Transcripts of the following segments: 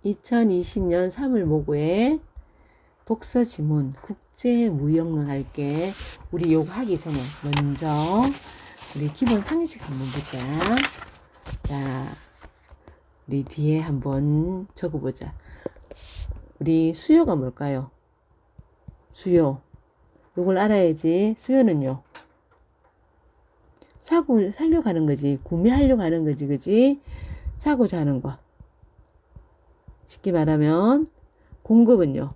2020년 3월 모구에 독서 지문 국제무역론 할게. 우리 요거 하기 전에 먼저 우리 기본 상식 한번 보자. 자, 우리 뒤에 한번 적어보자. 우리 수요가 뭘까요? 수요. 요걸 알아야지. 수요는요, 살려고 하는 거지. 구매하려고 하는 거지. 그지? 사고자 하는 거. 쉽게 말하면 공급은요,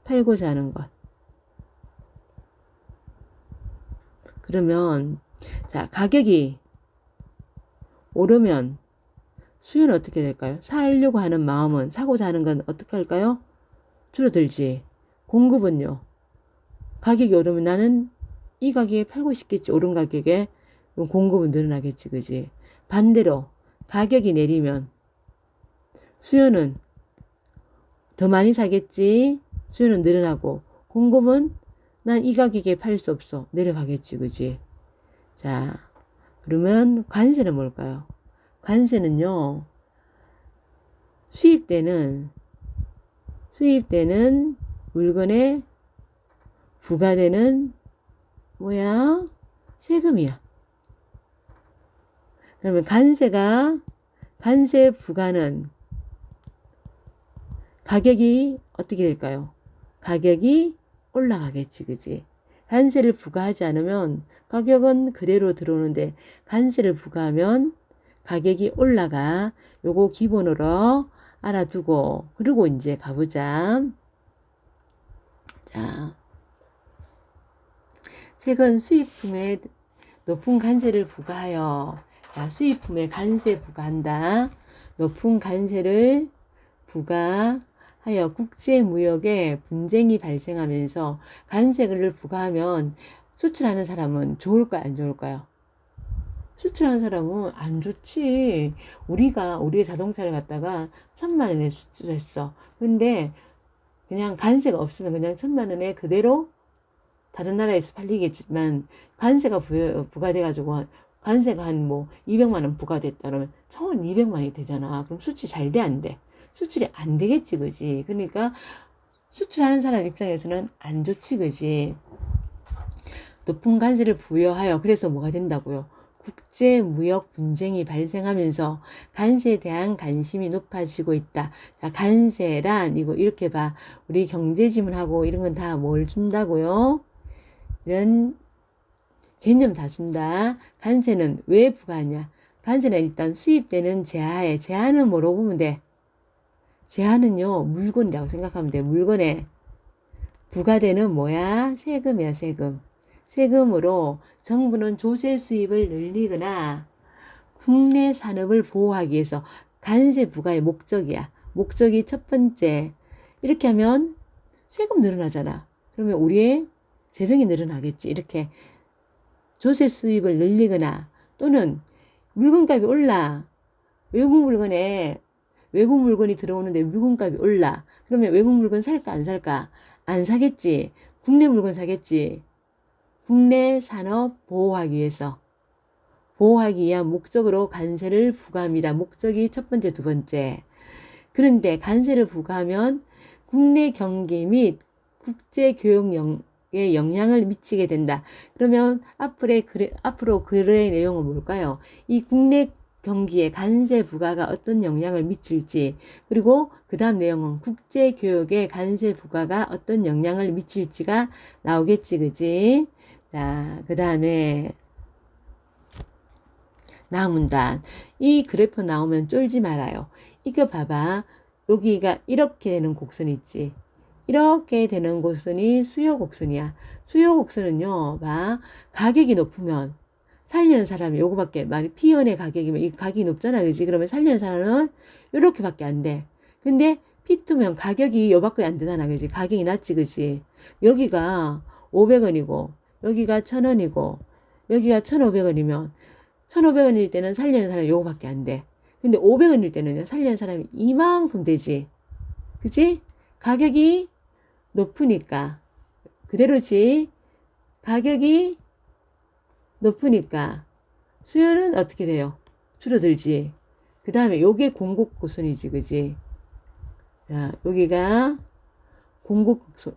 팔고자 하는 것. 그러면 자, 가격이 오르면 수요는 어떻게 될까요? 사려고 하는 마음은, 사고자 하는 건 어떻게 할까요? 줄어들지. 공급은요, 가격이 오르면 나는 이 가격에 팔고 싶겠지. 오른 가격에. 그럼 공급은 늘어나겠지. 그지? 반대로 가격이 내리면 수요는 더 많이 사겠지. 수요는 늘어나고 공급은 난 이 가격에 팔 수 없어. 내려가겠지. 그지? 자, 그러면 관세는 뭘까요? 관세는요, 수입되는 물건에 부과되는 뭐야? 세금이야. 그러면 관세 부과는 가격이 어떻게 될까요? 가격이 올라가겠지. 그지? 관세를 부과하지 않으면 가격은 그대로 들어오는데, 관세를 부과하면 가격이 올라가. 요거 기본으로 알아두고, 그리고 이제 가보자. 자, 최근 수입품에 높은 관세를 부과하여. 자, 수입품에 관세 부과한다. 높은 관세를 부과하여 국제무역에 분쟁이 발생하면서, 관세를 부과하면 수출하는 사람은 좋을까요? 안 좋을까요? 수출하는 사람은 안 좋지. 우리의 자동차를 갖다가 1,000만 원에 수출했어. 근데 그냥 관세가 없으면 그냥 1,000만 원에 그대로 다른 나라에서 팔리겠지만, 관세가 부과돼가지고, 관세가 한 200만 원 부과됐다 그러면 1,200만이 되잖아. 그럼 수출이 잘 돼, 안 돼? 수출이 안 되겠지. 그지? 그러니까 수출하는 사람 입장에서는 안 좋지. 그지? 높은 관세를 부여하여, 그래서 뭐가 된다고요? 국제무역 분쟁이 발생하면서 관세에 대한 관심이 높아지고 있다. 자, 관세란 이거 이렇게 봐. 우리 경제지문하고 이런 건 다 뭘 준다고요? 이런 개념 다 준다. 관세는 왜 부과하냐? 관세는 일단 수입되는 제한은 뭐로 보면 돼? 제한은요, 물건이라고 생각하면 돼. 물건에 부과되는 뭐야? 세금이야, 세금. 세금으로 정부는 조세 수입을 늘리거나 국내 산업을 보호하기 위해서, 관세 부과의 목적이야. 목적이 첫 번째. 이렇게 하면 세금 늘어나잖아. 그러면 우리의 재정이 늘어나겠지. 이렇게 조세 수입을 늘리거나, 또는 물건값이 올라. 외국 물건이 들어오는데 물건값이 올라. 그러면 외국 물건 살까 안 살까? 안 사겠지. 국내 물건 사겠지. 국내 산업 보호하기 위한 목적으로 관세를 부과합니다. 목적이 첫 번째, 두 번째. 그런데 관세를 부과하면 국내 경기 및 국제 교역에 영향을 미치게 된다. 그러면 앞으로 글의 내용은 뭘까요? 이 국내 경기에 관세 부과가 어떤 영향을 미칠지, 그리고 그 다음 내용은 국제 교역에 관세 부과가 어떤 영향을 미칠지가 나오겠지. 그지? 자, 그 다음에 나문단. 이 그래프 나오면 쫄지 말아요. 이거 봐봐. 여기가 이렇게 되는 곡선이 있지. 이렇게 되는 곡선이 수요 곡선이야. 수요 곡선은요, 봐. 가격이 높으면 살리는 사람이 요거밖에, P연의 가격이면 이 가격이 높잖아. 그지? 그러면 살리는 사람은 요렇게밖에 안 돼. 근데 P2면 가격이 요밖에 안 되잖아. 그지? 가격이 낮지. 그지? 여기가 500원이고, 여기가 1,000원이고, 여기가 1,500원이면, 1,500원일 때는 살리는 사람이 요거밖에 안 돼. 근데 500원일 때는요, 살리는 사람이 이만큼 되지. 그치? 가격이 높으니까. 그대로지. 가격이 높으니까 수요는 어떻게 돼요? 줄어들지. 그 다음에 요게 공급곡선이지, 그지? 자, 여기가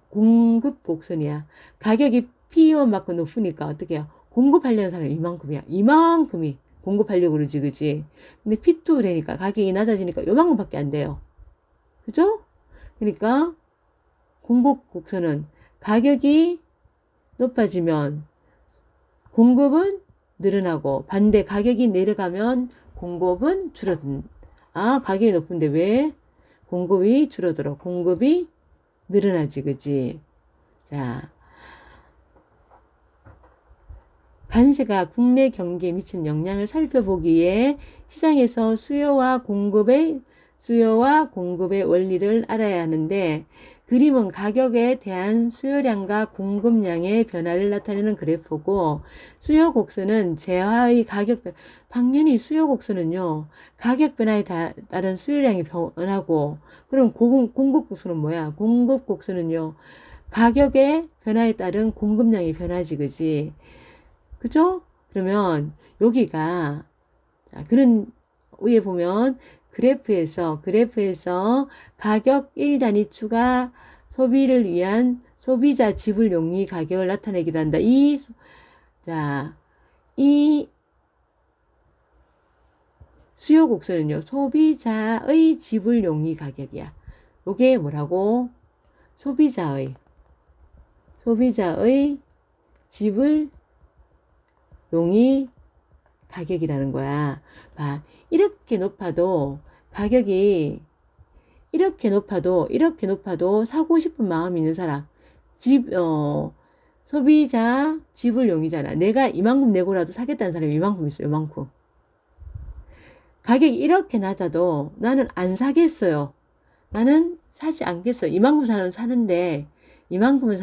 공급곡선이야. 가격이 P1만큼 높으니까 어떻게 해요? 공급하려는 사람이 이만큼이야. 이만큼이 공급하려고 그러지, 그지? 근데 P2 되니까 가격이 낮아지니까 요만큼밖에 안 돼요. 그죠? 그러니까 공급곡선은 가격이 높아지면 공급은 늘어나고 반대 가격이 내려가면 공급은 줄어든. 아, 가격이 높은데 왜 공급이 줄어들어? 공급이 늘어나지, 그지? 자, 관세가 국내 경기에 미치는 영향을 살펴보기 위해 시장에서 수요와 공급의 원리를 알아야 하는데, 그림은 가격에 대한 수요량과 공급량의 변화를 나타내는 그래프고, 수요 곡선은 재화의 가격 변화. 당연히 수요 곡선은요, 가격 변화에 따른 수요량이 변하고, 그럼 공급 곡선은 뭐야? 공급 곡선은요, 가격의 변화에 따른 공급량이 변하지, 그지? 그죠? 그러면 여기가, 자, 그런 위에 보면 그래프에서 가격 1단위 추가 소비를 위한 소비자 지불 용의 가격을 나타내기도 한다. 자, 이 수요 곡선은요, 소비자의 지불 용의 가격이야. 요게 뭐라고? 소비자의 지불 용의 가격이라는 거야. 봐, 이렇게 높아도 가격이 이렇게 높아도 사고 싶은 마음이 있는 사람, 소비자 지불용이잖아. 내가 이만큼 내고라도 사겠다는 사람이 이만큼 있어요. 이만큼. 가격이 이렇게 낮아도 나는 안 사겠어요. 나는 사지 않겠어요. 이만큼 사람은 사는데 이만큼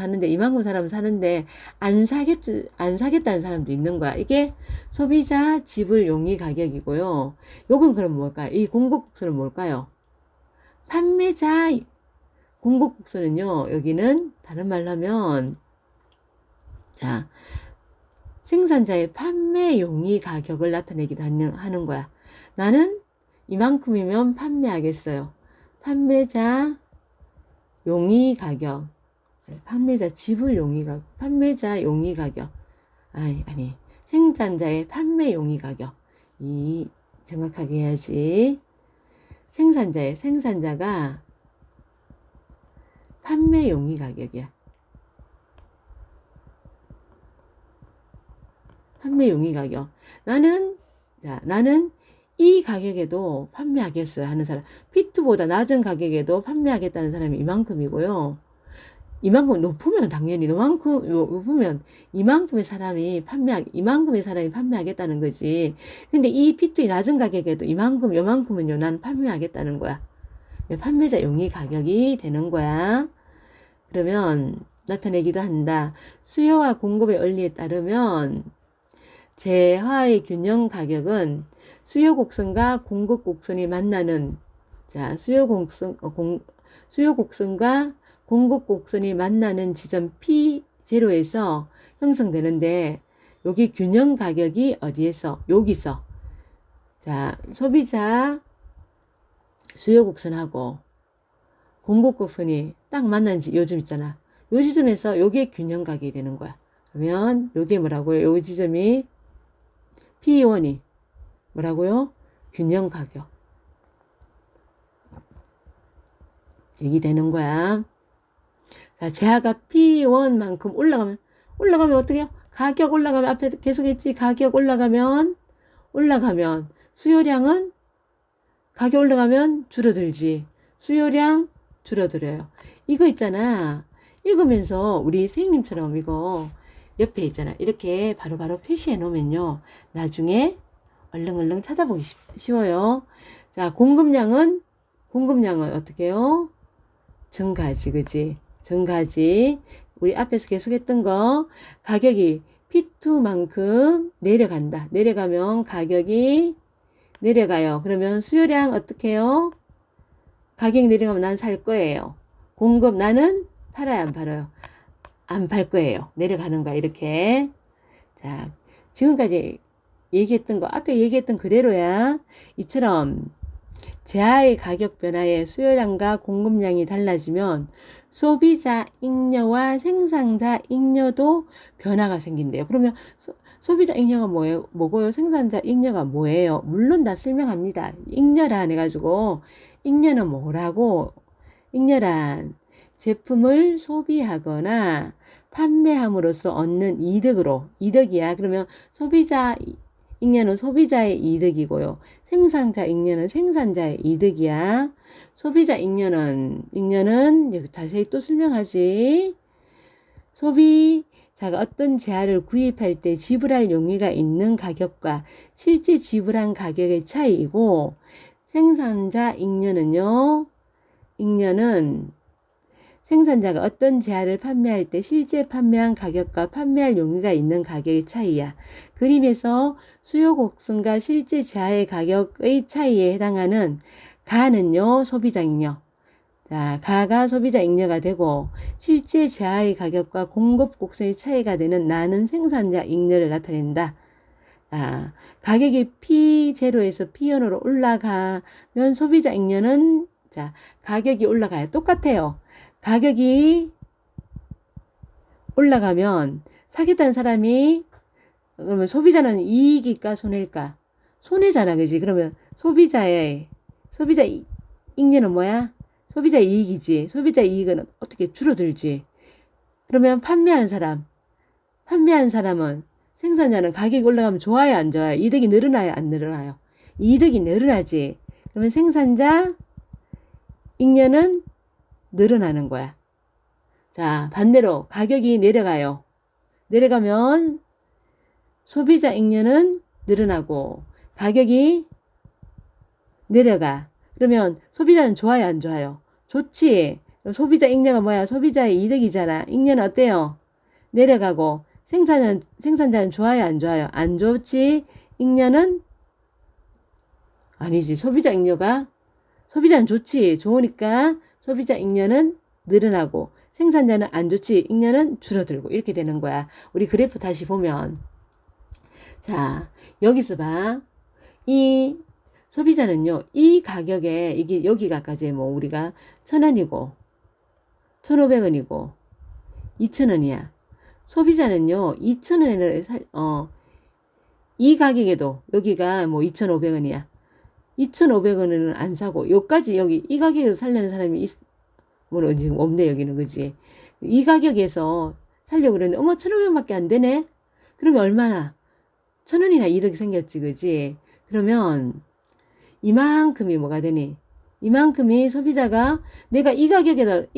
사람은 사는데 안 사겠다는 사람도 있는 거야. 이게 소비자 지불 용의 가격이고요. 요건 그럼 뭘까요? 이 공급곡선은 뭘까요? 판매자 공급곡선은요. 여기는 다른 말로 하면, 자, 생산자의 판매 용의 가격을 나타내기도 하는 거야. 나는 이만큼이면 판매하겠어요. 판매자 용의 가격. 판매자 지불 용의 가격, 판매자 용의 가격, 아니, 생산자의 판매 용의 가격, 정확하게 해야지. 생산자가 판매 용의 가격이야. 판매 용의 가격. 나는 이 가격에도 판매하겠어요 하는 사람, P2보다 낮은 가격에도 판매하겠다는 사람이 이만큼이고요. 이만큼 높으면 당연히 높으면 이만큼의 사람이 판매하겠다는 거지. 근데 이 P2의 낮은 가격에도 요만큼은요, 난 판매하겠다는 거야. 판매자 용의 가격이 되는 거야. 그러면 나타내기도 한다. 수요와 공급의 원리에 따르면 재화의 균형 가격은 수요 곡선과 공급 곡선이 만나는, 자, 수요 곡선과 공급 곡선이 만나는 지점 P0에서 형성되는데, 여기 균형 가격이 어디에서? 여기서. 자, 소비자 수요 곡선하고 공급 곡선이 딱 만나는 요즘 있잖아. 요 지점에서 요게 균형 가격이 되는 거야. 그러면 요게 뭐라고요? 요 지점이 P1이 뭐라고요? 균형 가격. 얘기 되는 거야. 자, 재화가 P1만큼 올라가면 어떻게 해요? 가격 올라가면, 앞에 계속 했지? 가격 올라가면 수요량은, 가격 올라가면 줄어들지. 수요량 줄어들어요. 이거 있잖아. 읽으면서 우리 선생님처럼 이거 옆에 있잖아. 이렇게 바로바로 표시해 놓으면요, 나중에 얼른 찾아보기 쉬워요. 자, 공급량은 어떻게 해요? 증가하지, 그지? 증가하지. 우리 앞에서 계속했던 거, 가격이 P2만큼 내려간다. 내려가면 가격이 내려가요. 그러면 수요량 어떻게 해요? 가격이 내려가면 난 살 거예요. 공급, 나는 팔아요, 안 팔아요? 안 팔 거예요. 내려가는 거야, 이렇게. 자, 지금까지 얘기했던 거, 앞에 얘기했던 그대로야. 이처럼 재화의 가격 변화에 수요량과 공급량이 달라지면 소비자 잉여와 생산자 잉여도 변화가 생긴대요. 그러면 소비자 잉여가 뭐고요? 생산자 잉여가 뭐예요? 물론 다 설명합니다. 잉여라 해가지고 잉여는 뭐라고? 잉여란 제품을 소비하거나 판매함으로써 얻는 이득이야. 그러면 소비자 잉여는 소비자의 이득이고요. 생산자 잉여는 생산자의 이득이야. 소비자 잉여는 여기 다시 또 설명하지. 소비자가 어떤 재화를 구입할 때 지불할 용의가 있는 가격과 실제 지불한 가격의 차이이고, 생산자 잉여는 생산자가 어떤 재화를 판매할 때 실제 판매한 가격과 판매할 용의가 있는 가격의 차이야. 그림에서 수요 곡선과 실제 재화의 가격의 차이에 해당하는 가는요, 소비자 잉여. 자, 가가 소비자 잉여가 되고 실제 재화의 가격과 공급 곡선의 차이가 되는 나는 생산자 잉여를 나타낸다. 자, 가격이 P0에서 P1으로 올라가면 소비자 잉여는 자, 가격이 올라가요. 똑같아요. 가격이 올라가면 사겠다는 사람이 그러면 소비자는 이익일까 손해일까? 손해잖아, 그지? 그러면 소비자 잉여는 뭐야? 소비자 이익이지. 소비자 이익은 어떻게 줄어들지? 그러면 판매한 사람은 생산자는 가격이 올라가면 좋아요, 안 좋아요? 이득이 늘어나요, 안 늘어나요? 이득이 늘어나지. 그러면 생산자 잉여는 늘어나는 거야. 자, 반대로 가격이 내려가요. 내려가면 소비자 잉여는 늘어나고 가격이 내려가. 그러면 소비자는 좋아요, 안 좋아요? 좋지. 그럼 소비자 잉여가 뭐야? 소비자의 이득이잖아. 잉여는 어때요? 내려가고 생산자는 좋아요, 안 좋아요? 안 좋지. 잉여는 아니지. 소비자는 좋지. 좋으니까 소비자 잉여는 늘어나고 생산자는 안 좋지. 잉여는 줄어들고 이렇게 되는 거야. 우리 그래프 다시 보면 자, 여기서 봐. 이 소비자는요, 이 가격에, 이게 여기가까지 뭐 우리가 1,000원이고, 1,500원이고, 2,000원이야. 소비자는요, 2,000원에는 이 가격에도 여기가 뭐 2,500원이야. 2,500원은 안 사고, 여기까지 이 가격에서 살려는 사람이 뭐 지금 없네, 여기는, 그지? 이 가격에서 살려고 그랬는데, 어머, 1,500원밖에 안 되네? 그러면 얼마나? 1,000원이나 이득이 생겼지, 그지? 그러면, 이만큼이 뭐가 되니? 이만큼이 소비자가 내가 이 가격으로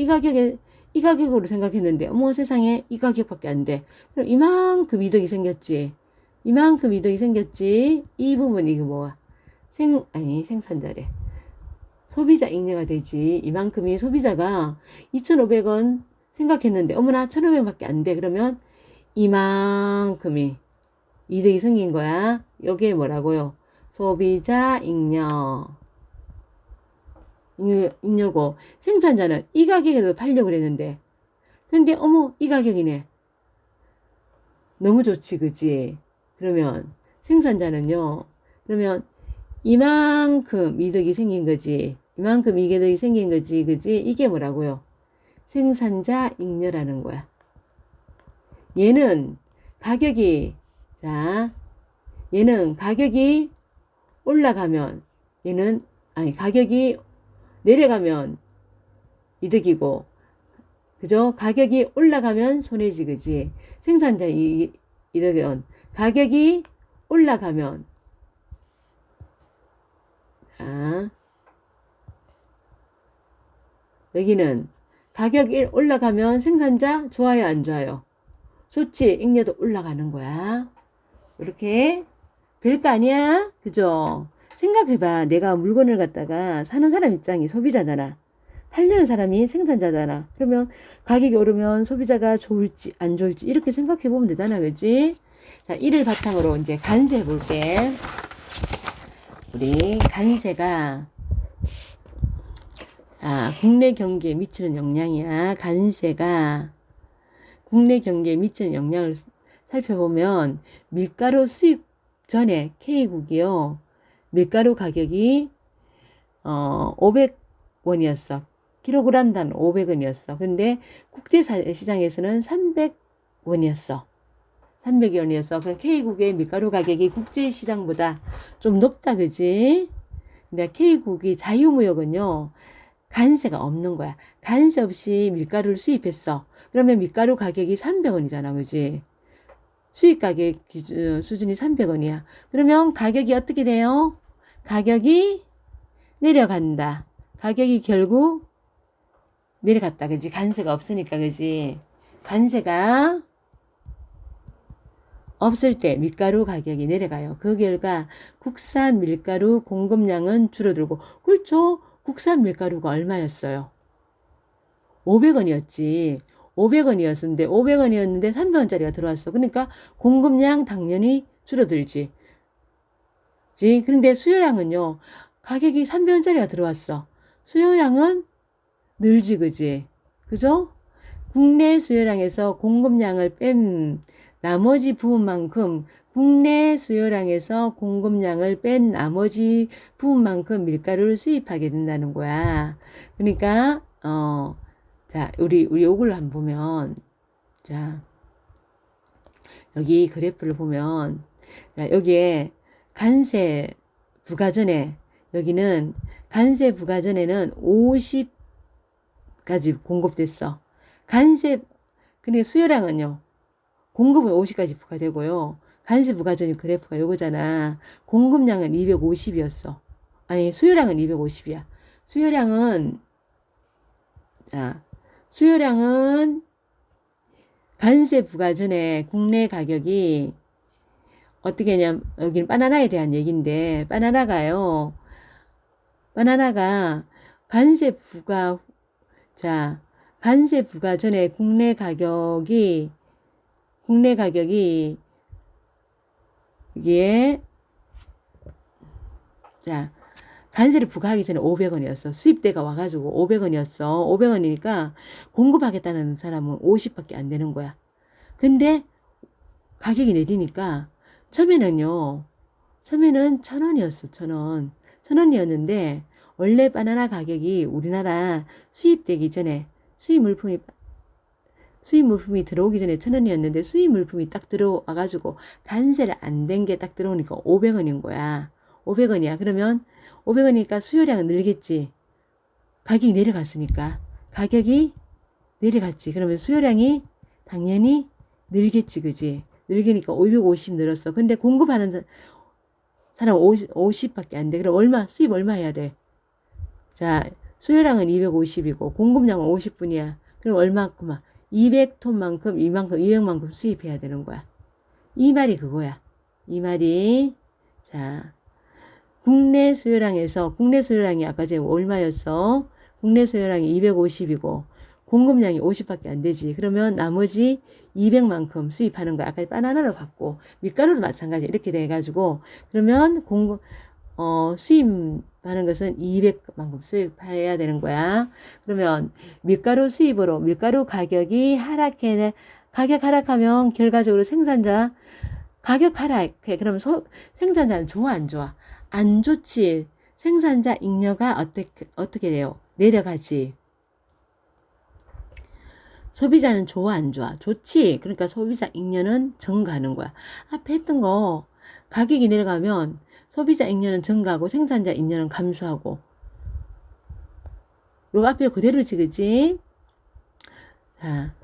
생각했는데, 어머 세상에 이 가격밖에 안 돼. 그럼 이만큼 이득이 생겼지. 이 부분이 이거 뭐야? 생산자래. 소비자 잉여가 되지. 이만큼이 소비자가 2,500원 생각했는데, 어머나 1,500원밖에 안 돼. 그러면 이만큼이 이득이 생긴 거야. 여기에 뭐라고요? 소비자 잉여고 생산자는 이 가격에도 팔려고 그랬는데 근데 어머 이 가격이네. 너무 좋지, 그지? 그러면 생산자는요. 그러면 이만큼 이득이 생긴 거지. 그지? 이게 뭐라고요? 생산자 잉여라는 거야. 얘는 가격이 올라가면 가격이 내려가면 이득이고, 그죠? 가격이 올라가면 손해지, 그지? 생산자 이득은 가격이 올라가면, 여기는 가격이 올라가면 생산자 좋아요, 안 좋아요? 좋지. 잉여도 올라가는 거야. 이렇게 별거 아니야, 그죠? 생각해봐. 내가 물건을 갖다가 사는 사람 입장이 소비자잖아. 팔려는 사람이 생산자잖아. 그러면 가격이 오르면 소비자가 좋을지 안 좋을지 이렇게 생각해보면 되잖아, 그지? 자, 이를 바탕으로 이제 간세 해볼게. 우리 간세가 국내 경기에 미치는 영향이야. 간세가 국내 경기에 미치는 영향을 살펴보면 밀가루 수입 전에 K국이요. 밀가루 가격이 500원이었어. 킬로그램당 500원이었어. 근데 국제시장에서는 300원이었어. 300원이었어. 그럼 K국의 밀가루 가격이 국제시장보다 좀 높다, 그지? 근데 K국이 자유무역은요, 관세가 없는 거야. 관세 없이 밀가루를 수입했어. 그러면 밀가루 가격이 300원이잖아, 그지? 수입 가격 기준 수준이 300원이야. 그러면 가격이 어떻게 돼요? 가격이 내려간다. 가격이 결국 내려갔다, 그지? 관세가 없으니까, 그지? 관세가 없을 때 밀가루 가격이 내려가요. 그 결과 국산 밀가루 공급량은 줄어들고, 그렇죠? 국산 밀가루가 얼마였어요? 500원이었지. 500원이었는데 500원이었는데 300원짜리가 들어왔어. 그러니까 공급량 당연히 줄어들지. 그런데 수요량은요. 가격이 300원짜리가 들어왔어. 수요량은 늘지, 그지? 그죠? 국내 수요량에서 공급량을 뺀 나머지 부분만큼 국내 수요량에서 공급량을 뺀 나머지 부분만큼 밀가루를 수입하게 된다는 거야. 그러니까 자, 우리 요걸 한번 보면, 자, 여기 그래프를 보면, 자, 여기에 관세 부과 전에, 여기는 관세 부과 전에는 50까지 공급됐어. 근데 수요량은요, 공급은 50까지 부과되고요. 관세 부과 전이 그래프가 요거잖아. 공급량은 250이었어. 아니, 수요량은 250이야. 수요량은 관세 부과 전에 국내 가격이 어떻게 했냐면, 여기는 바나나에 대한 얘기인데, 바나나가 관세 부과 전에 국내 가격이 이게 관세를 부과하기 전에 500원이었어. 수입대가 와가지고 500원이었어. 500원이니까 공급하겠다는 사람은 50밖에 안 되는 거야. 근데 가격이 내리니까 처음에는 1,000원이었어. 1,000원. 1,000원이었는데 원래 바나나 가격이 우리나라 수입되기 전에 수입 물품이 들어오기 전에 1,000원이었는데 수입 물품이 딱 들어와가지고 관세를 안 된 게 딱 들어오니까 500원인 거야. 500원이야. 그러면 500원이니까 수요량은 늘겠지. 가격이 내려갔으니까. 가격이 내려갔지. 그러면 수요량이 당연히 늘겠지. 그지? 늘기니까 550 늘었어. 근데 공급하는 사람 50밖에 안 돼. 그럼 수입 얼마 해야 돼? 자, 수요량은 250이고 공급량은 50분이야. 그럼 얼마큼만? 200톤만큼, 200만큼 수입해야 되는 거야. 이 말이 그거야. 이 말이, 자, 국내 수요량이 아까 전에 얼마였어? 국내 수요량이 250이고, 공급량이 50밖에 안 되지. 그러면 나머지 200만큼 수입하는 거야. 아까 바나나로 봤고, 밀가루도 마찬가지. 이렇게 돼가지고, 그러면 수입하는 것은 200만큼 수입해야 되는 거야. 그러면 밀가루 수입으로 밀가루 가격이 가격 하락하면 결과적으로 생산자 가격 하락해. 그럼 생산자는 좋아, 안 좋아? 안 좋지. 생산자 잉여가 어떻게 돼요? 내려가지. 소비자는 좋아, 안 좋아? 좋지. 그러니까 소비자 잉여는 증가하는 거야. 앞에 했던 거 가격이 내려가면 소비자 잉여는 증가하고 생산자 잉여는 감소하고. 요거 앞에 그대로지, 그지? 자,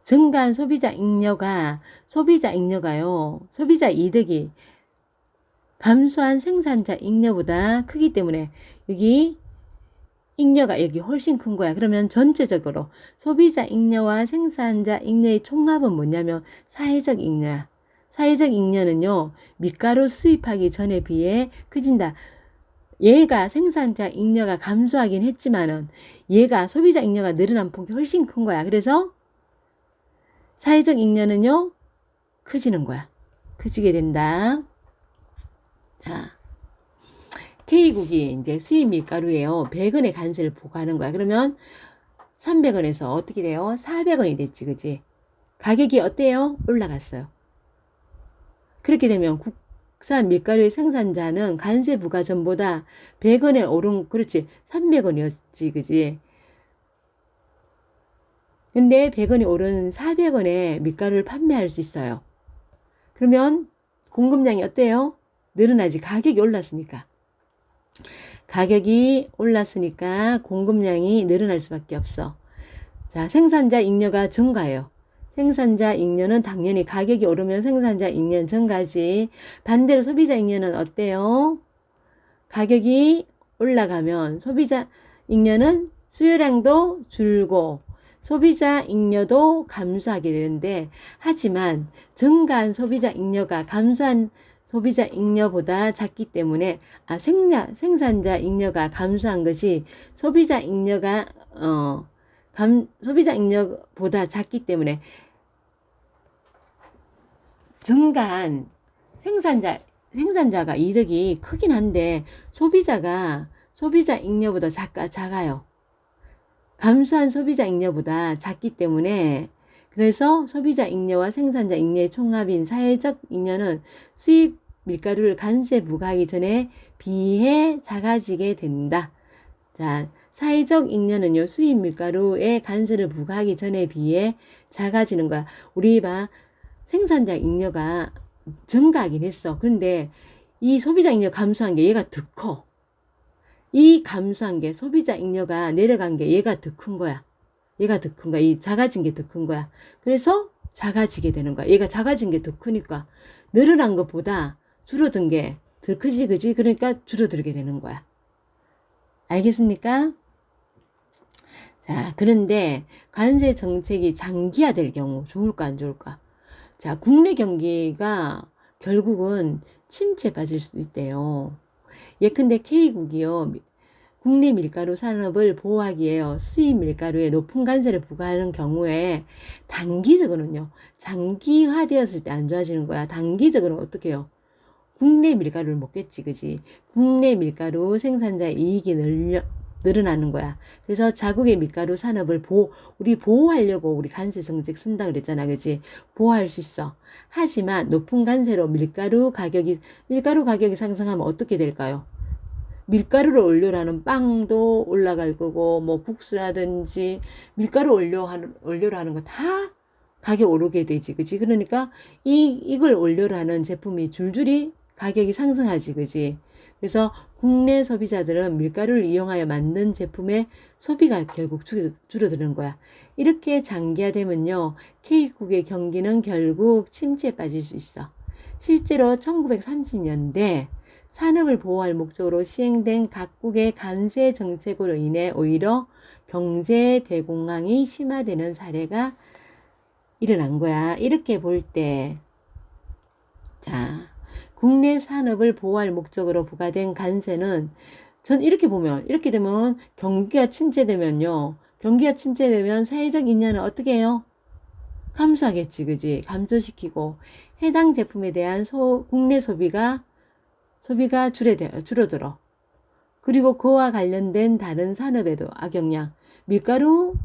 증가한 소비자 잉여가요. 소비자 이득이 감소한 생산자 잉여보다 크기 때문에 여기 잉여가 여기 훨씬 큰 거야. 그러면 전체적으로 소비자 잉여와 생산자 잉여의 총합은 뭐냐면 사회적 잉여야. 사회적 잉여는요, 밀가루 수입하기 전에 비해 커진다. 얘가 생산자 잉여가 감소하긴 했지만은 얘가 소비자 잉여가 늘어난 폭이 훨씬 큰 거야. 그래서 사회적 잉여는요, 커지는 거야. 커지게 된다. 자, K국이 이제 수입 밀가루예요. 100원의 관세를 부과하는 거야. 그러면 300원에서 어떻게 돼요? 400원이 됐지, 그지? 가격이 어때요? 올라갔어요. 그렇게 되면 국산 밀가루의 생산자는 관세 부과 전보다 100원에 오른, 그렇지, 300원이었지, 그지? 근데 100원이 오른 400원에 밀가루를 판매할 수 있어요. 그러면 공급량이 어때요? 늘어나지. 가격이 올랐으니까. 가격이 올랐으니까 공급량이 늘어날 수밖에 없어. 자, 생산자 잉여가 증가해요. 생산자 잉여는 당연히 가격이 오르면 생산자 잉여는 증가지. 반대로 소비자 잉여는 어때요? 가격이 올라가면 소비자 잉여는 수요량도 줄고 소비자 잉여도 감소하게 되는데, 하지만 증가한 소비자 잉여가 감소한 소비자 잉여보다 작기 때문에, 생산자 잉여가 감소한 것이 소비자 잉여가 소비자 잉여보다 작기 때문에 증가한 생산자가 이득이 크긴 한데 소비자 잉여보다 작아요. 감소한 소비자 잉여보다 작기 때문에, 그래서 소비자 잉여와 생산자 잉여의 총합인 사회적 잉여는 수입 밀가루를 관세 부과하기 전에 비해 작아지게 된다. 자, 사회적 잉여는요, 수입 밀가루에 관세를 부과하기 전에 비해 작아지는 거야. 우리 봐, 생산자 잉여가 증가하긴 했어. 그런데 이 소비자 잉여 감소한 게 얘가 더 커. 이 감소한 게 소비자 잉여가 내려간 게 얘가 더 큰 거야. 얘가 더 큰 거야. 이 작아진 게 더 큰 거야. 그래서 작아지게 되는 거야. 얘가 작아진 게 더 크니까 늘어난 것보다 줄어든 게 더 크지, 그지? 그러니까 줄어들게 되는 거야. 알겠습니까? 자, 그런데 관세 정책이 장기화될 경우 좋을까 안 좋을까? 자, 국내 경기가 결국은 침체에 빠질 수도 있대요. 예컨대 K국이요, 국내 밀가루 산업을 보호하기 위해 수입 밀가루에 높은 관세를 부과하는 경우에 단기적으로는요, 장기화되었을 때 안 좋아지는 거야. 단기적으로는 어떻게 해요? 국내 밀가루를 먹겠지, 그지? 국내 밀가루 생산자의 이익이 늘어나는 거야. 그래서 자국의 밀가루 산업을 우리 보호하려고 우리 관세 정책 쓴다 그랬잖아, 그지? 보호할 수 있어. 하지만 높은 관세로 밀가루 가격이 상승하면 어떻게 될까요? 밀가루를 원료로 하는 빵도 올라갈 거고, 뭐 국수라든지 밀가루 원료로 하는 거 다 가격 오르게 되지, 그지? 그러니까 이걸 원료로 하는 제품이 줄줄이 가격이 상승하지, 그지? 그래서 국내 소비자들은 밀가루를 이용하여 만든 제품의 소비가 결국 줄어드는 거야. 이렇게 장기화되면요, K국의 경기는 결국 침체에 빠질 수 있어. 실제로 1930년대 산업을 보호할 목적으로 시행된 각국의 관세 정책으로 인해 오히려 경제 대공황이 심화되는 사례가 일어난 거야. 이렇게 볼 때, 자, 국내 산업을 보호할 목적으로 부과된 관세는, 전 이렇게 되면 경기가 침체되면 사회적 인연은 어떻게 해요? 감소하겠지, 그지? 감소시키고 해당 제품에 대한 국내 소비가 줄어들어. 그리고 그와 관련된 다른 산업에도 악영향. 밀가루가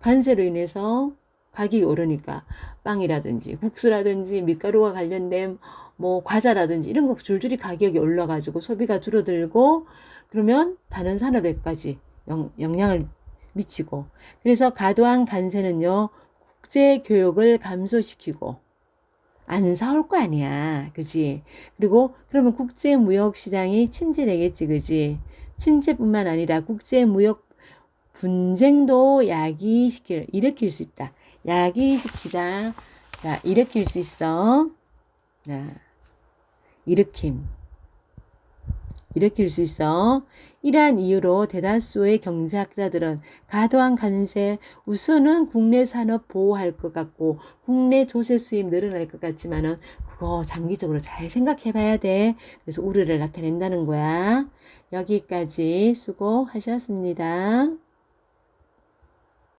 관세로 인해서 가격이 오르니까 빵이라든지 국수라든지 밀가루와 관련된 뭐 과자라든지 이런 거 줄줄이 가격이 올라가지고 소비가 줄어들고, 그러면 다른 산업에까지 영향을 미치고, 그래서 과도한 관세는요, 국제 교역을 감소시키고 안 사올 거 아니야, 그지? 그리고 그러면 국제 무역 시장이 침체되겠지, 그지? 침체뿐만 아니라 국제 무역 분쟁도 일으킬 수 있다. 자, 일으킬 수 있어. 자, 일으킬 수 있어. 이러한 이유로 대다수의 경제학자들은 과도한 관세, 우선은 국내 산업 보호할 것 같고 국내 조세 수입 늘어날 것 같지만은 그거 장기적으로 잘 생각해 봐야 돼. 그래서 우려를 나타낸다는 거야. 여기까지 수고하셨습니다.